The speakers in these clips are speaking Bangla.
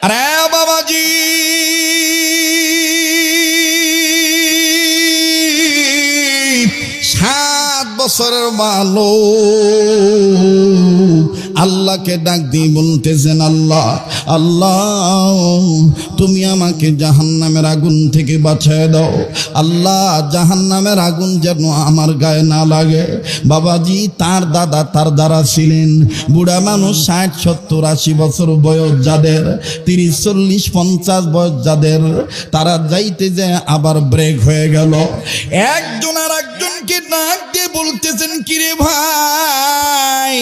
আরে বাবাজি, সাত বছরের ভালো আল্লাহকে ডাক দিয়ে বলতেছেন, আল্লাহ আল্লাহ তুমি আমাকে জাহান্নামের আগুন থেকে বাঁচিয়ে দাও। আল্লাহ জাহান্নামের আগুন যেন আমার গায়ে না লাগে। বাবাজি, তার দাদা তার দ্বারা ছিলেন বুড়া মানুষ, 60, 70, 80 বছর বয়স যাদের, 30, 40, 50 বয়স যাদের, তারা যাইতে যায় আবার ব্রেক হয়ে গেল। একজন আর একজনকে ডাক দিয়ে বলতেছেন, কিরে ভাই,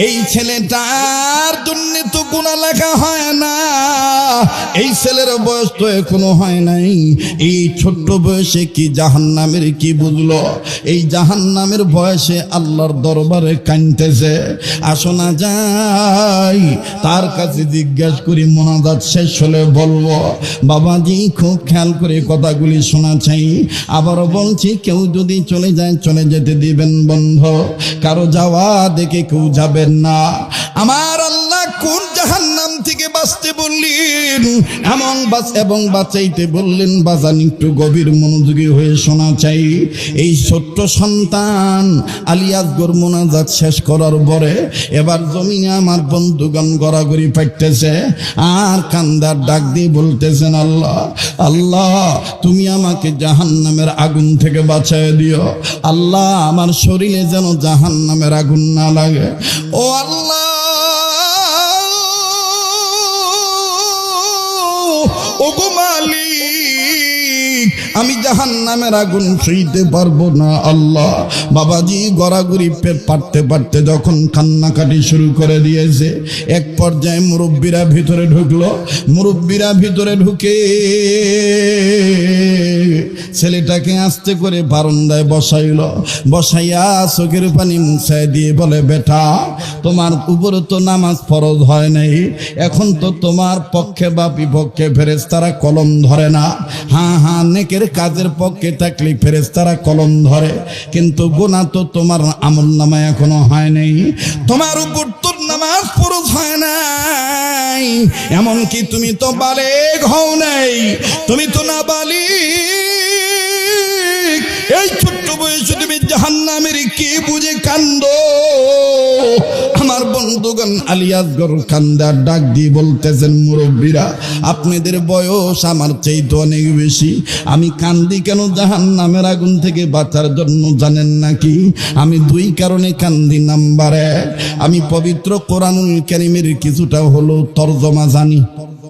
এই ছেলেটার জন্য তো গুনাহ লেখা হয় না, এই ছেলের বয়স তো এখনো হয় নাই, এই ছোট্ট বয়সে কি জাহান্নামের কি বুঝলো? এই জাহান্নামের বয়সে আল্লাহর দরবারে কাঁদতেছে। আসো না যাই তার কাছে জিজ্ঞেস করি, মোনাজাত শেষ হলে বলবো। বাবাজি, খুব খেয়াল করে কথাগুলি শোনা চাই। আবারও বলছি, কেউ যদি চলে যায় চলে যেতে দিবেন বন্ধ, কারো যাওয়া দেখে কেউ যাবেন না। আমার আল্লাহ কোন জাহান্নাম থেকে বাঁচতে বললেন এবং বাঁচাইতে বললেন, বাজান একটু গভীর মনোযোগী হয়ে শোনা চাই। এই ছোট্ট সন্তান আলিয়াসগর মোনাজাত শেষ করার পরে এবার জমিনে আমার বন্ধুগণ গড়াগড়ি পাইতেছে আর কান্দার ডাক দিয়ে বলতেছেন, আল্লাহ আল্লাহ তুমি আমাকে জাহান্নামের আগুন থেকে বাঁচায় দিও। আল্লাহ আমার শরীরে যেন জাহান্নামের আগুন না লাগে। ও আল্লাহ, ওগো মালিক, আমি জাহান্নামের আগুন সইতে পারবো না। আল্লাহ, বাবাজি গড়াগড়ি পারতে পারতে যখন কান্নাকাটি শুরু করে দিয়েছে, এক পর্যায়ে মুরব্বীরা ভিতরে ঢুকলো। মুরব্বীরা ভিতরে ঢুকে ছেলেটাকে আস্তে করে বারান্দায় বসাইয়া চোখের পানি মুছায় দিয়ে বলে, বেটা, তোমার উপরে তো নামাজ ফরজ হয় নাই, এখন তো তোমার পক্ষে বা বিপক্ষে ফেরেশতারা কলম ধরে না। হ্যাঁ, নেকের কাজের পক্ষে থাকলে ফেরেশতারা কলম ধরে, কিন্তু গুনাহ তো তোমার আমলনামায় এখনো হয় নাই। তোমার উপর তো নামাজ ফরজ হয় নাই, এমনকি তুমি তো বালেগ হও নাই, তুমি তো না বালিগ। এই ছোট্ট বয়সে তুমি জাহান্নামের কি বুঝে কান্দো? আমার বন্ধুগণ আলিয়াসগর কান্দার ডাক দিয়ে বলতেছেন, মুরব্বীরা আপনাদের বয়স আমার চাইতে অনেক বেশি, আমি কান্দি কেন জাহান্নামের আগুন থেকে বাঁচার জন্য জানেন নাকি? আমি 2 কারণে কান্দি। নাম্বার 1, আমি পবিত্র কোরআনুল কারীমের কিছুটা হলো তরজমা জানি।